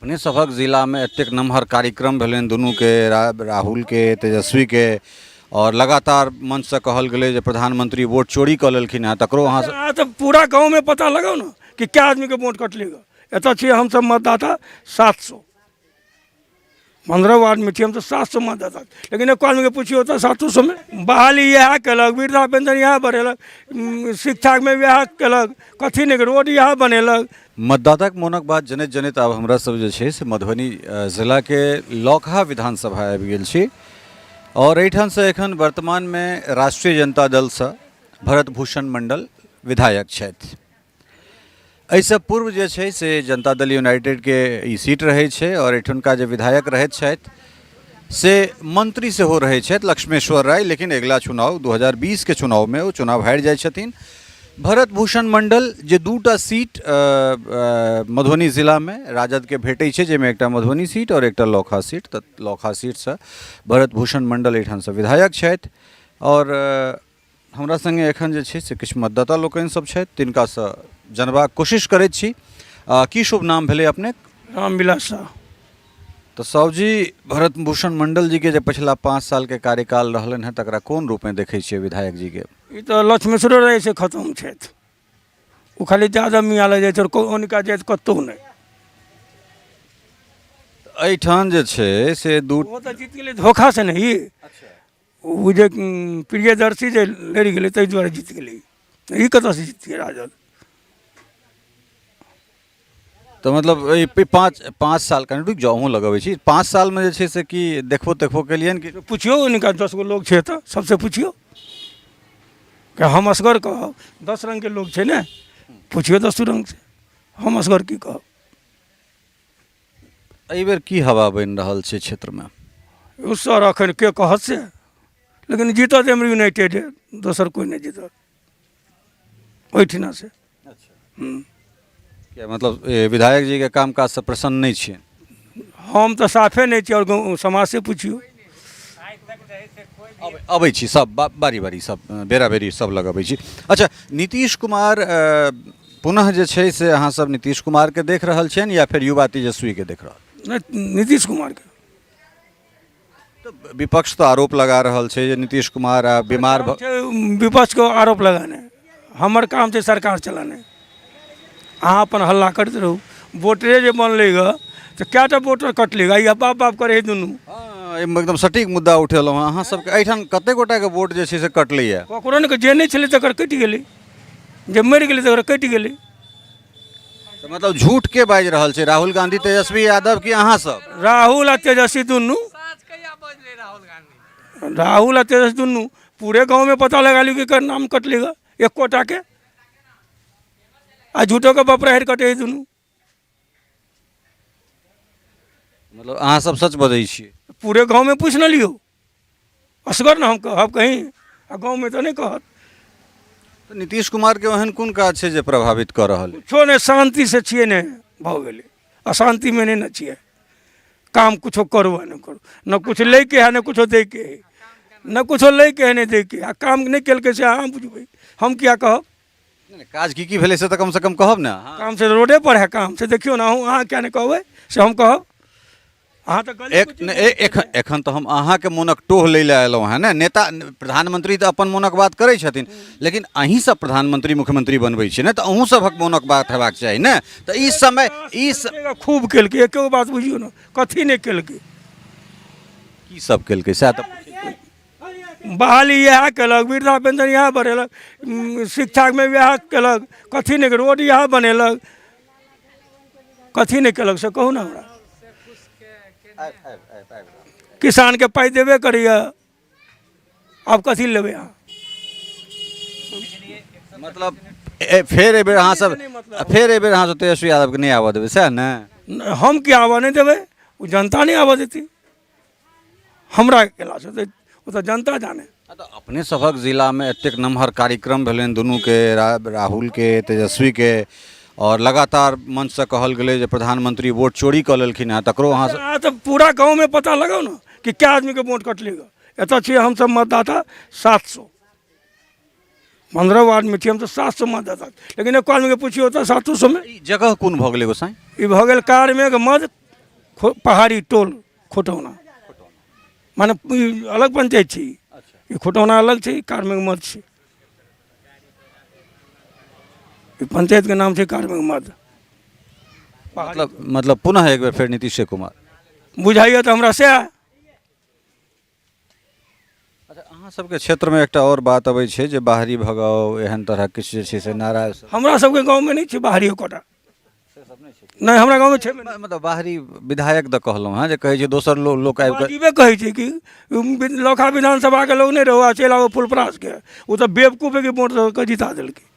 अपने सभक जिला में एतेक नमहर कार्यक्रम भेलनि दुनू के राहुल के तेजस्वी के और लगातार मंच से कहल गेलै जे प्रधानमंत्री वोट चोरी कऽ लेलखिन हैं तकरो अहाँ हाँ तो पूरा गांव में पता लगाओ ना कि क्या आदमी के वोट कटलेगा। एत छे हम सब मतदाता 700 15 वार्ड में छे हम तो 700 मतदाता, लेकिन एक आदमी के पूछियो तो 700 में बहाली यह कलक, वृद्धा पेंशन यह बढ़ेलक, शिक्षा में यह कलक, कथी नहीं रोड यह बनेलक। मतदाताक मोनक बात जनैत जनैत आब हमरा सब जे छै से मधुबनी जिला के लौकहा विधानसभा आबि गेल छी और एहिठाम से एखन वर्तमान में राष्ट्रीय जनता दल से भरत भूषण मंडल विधायक छथि। एहिसँ पूर्व जे छै से जनता दल यूनाइटेड के ई सीट रहै छै और एहिठुनका जे विधायक रहैत छथि से मंत्री सेहो रहै छथि लक्ष्मेश्वर राय, लेकिन अगिला चुनाव 2020 के चुनाव में ओ चुनाव हारि जाइ छथिन। भरत भूषण मंडल जे दूटा सीट मधुबनी जिला में राजद के भेटै छै, जाहिमे एकटा मधुबनी सीट और एकटा लौकहा सीट, तऽ लौकहा सीट से भरत भूषण मंडल एहिठाम से विधायक छथि और हमरा संगे एखन जे छै से किछु मतदाता लोकनि सब छथि तिनका से जनबाक कोशिश करैत छी। की शुभ नाम भेलै अपने? रामविलास शाह। तो साहु जी, भरत भूषण मंडल जी के जे पिछला 5 साल के कार्यकाल रहलन है तकरा कोन रूप में देखै छियै विधायक जी के? ई तो लक्ष्मेश्वर राय से खत्म छथि, ओ खाली यादव मियाँ लग जाइ छै और हुनका जाइत कतहु नहीं। एहिठाम जे छै से दू वो तो जीत गेलै धोखा से नहीं, ओ जे प्रियदर्शी जे लड़ि गेलै ताहि दुआरे जीत गेलै। ई कतऽ से जीत गेलै राजद? तो मतलब पाँच साल कनि रुकि जाओ, अहूँ लगबै छी 5 साल में जे छै से की देखबो केलियनि कि? पूछियो उनका 10 गो लोग छै तो सबसे पूछियो कि हम असगर कहब, 10 रंग के लोग छै ने, पूछियो 10 रंग से, हम असगर की कहब। एहि बेर की हवा बनि रहल छै क्षेत्र में? ओ सर अखन के कहत से, लेकिन जीतत एमरी यूनाइटेड है, दोसर कोई नहीं जीतत ओहिठिना से। क्या मतलब विधायक जी के काम काज से प्रसन्न नहीं छियै? हम तो साफे नहीं छी और गाँव समाज से पूछियो। अबै छी सब बारी बारी सब बेरा बेरी सब लग अबै छी। अच्छा, नीतीश कुमार पुनः जे छै से अहाँ सब नीतीश कुमार के देख रहल छियनि या फिर युवा तेजस्वी के देख रहल? नहीं, नीतीश कुमार के। तो विपक्ष तो आरोप लगा रहल छै जे नीतीश कुमार बीमार विपक्ष को आरोप लगाने, हमर काम छै सरकार चलाने। अहाँ अपन हल्ला करते रहू, वोटरे जे बनलेगा तो क्या वोटर कटलेगा, या बाप बाप करे दुनू। एकदम सटीक मुद्दा उठेलहुँ हँ। अहाँ सबके एहिठाम कते गोटा के वोट जे छै से कटलैए? ककरो ने जे नहीं छलै तकर कटि गेलै, जे मरि गेलै तकर कटि गेलै। तो मतलब झूठ के बाजि रहल छै, राहुल गांधी तेजस्वी यादव की अहाँ सब? राहुल आ तेजस्वी दुनू, राहुल आ तेजस्वी दुनू पूरे गांव में पता लगा लियो कि एकर नाम कटलेगा एक कोटा के, आ झूठो के बपराहर कटे दुनू। मतलब अहाँ सब सच बजै छियै? पूरे गांव में पूछ न लियो, असगर न हम कहब कहीं, आ गांव में तो नहीं कहत। तो नीतीश कुमार के ओहन कोन काज छै जे प्रभावित कऽ रहल है? छो ने शांति से छिए ने भऽ गेलै, अशांति में नहीं न छिए। काम कुछो करो न करो, न कुछ ले के है न कुछो दे के है, न कुछो ले के है न दे के, आ काम नहीं केलकै से अहाँ बुझबै, हम क्या कहब? काज की भेलै से तऽ कम से कम कहब ने। काम से रोडे पर है, काम से देखियो ना, अहाँ क्या नहीं कहबै से हम कहब? अहाँ तो एखन तो हम अहाँ के मोनक टोह लै लए एलहुँ हैं ने। नेता प्रधानमंत्री तो अपन मोनक बात करै छथिन, लेकिन अहीं सब प्रधानमंत्री मुख्यमंत्री बनबै छी ने, तो अहूँ सभक मोनक बात हेबाक चाही ने। तो ई समय खूब केलकै, एको बात बुझियो ना, कथी नहीं केलकै, की सब केलकै सएह तऽ बहाली यह कलक, वृद्धा पेंशन यह बढ़ेलक, शिक्षा में यह कलक, कथी नहीं रोड यह बनेलक, कथी नहीं केलक से कहू ना हमरा। किसान के पाई देबे करिए, अब कथी लेबै अहाँ? मतलब फेर एहि बेर अहाँ सब तेजस्वी यादव के नहीं आबऽ देबै सएह ने? हम क्या आबऽ नहीं देबै, वो जनता नहीं आबऽ देती, हमरा केला से वो तो जनता जाने। तो अपने सभक जिला में एतेक नमहर कार्यक्रम भेलनि दुनू के, राहुल के तेजस्वी के, और लगातार मंच से कहल गेलै जे प्रधानमंत्री वोट चोरी कऽ लेलखिन हैं तकरो अहाँ तो पूरा गांव में पता लगाओ ना कि क्या आदमी के वोट कटलेगा। एत छे हम सब मतदाता 700 15 वार्ड में छे हम तो 700 मतदाता, लेकिन एक आदमी के पूछियो तो 700 में। जगह कोन भऽ गेलै गोसाई? ई भऽ गेल कार में मध पहाड़ी टोल खोटौना माने ई अलग पंचायत छी ई खोटौना अलग छै कार्मिक मध छै ई पंचायत के नाम छै कार्मिक मध मतलब पुनः एक बेर फेर नीतीश कुमार बुझाइए तो हमरा सएह अच्छा अहाँ सबके क्षेत्र में एकटा और बात अबै छै जे बाहरी भगाओ एहन तरह किछु जे छै से नारा हमरा सबके गाँव में नहीं छै बाहरी कोटा नहीं हमरा गाँव में छै मतलब बाहरी विधायक द कहलहुँ हाँ जे कहै छै दोसर लोक आबि कऽ अजीबे कहै छै कि लौखा विधानसभा के लोग नहीं रहो चलि आओ फुलपरास के वो तो बेवकूफ है कि वोट के जिता देलकै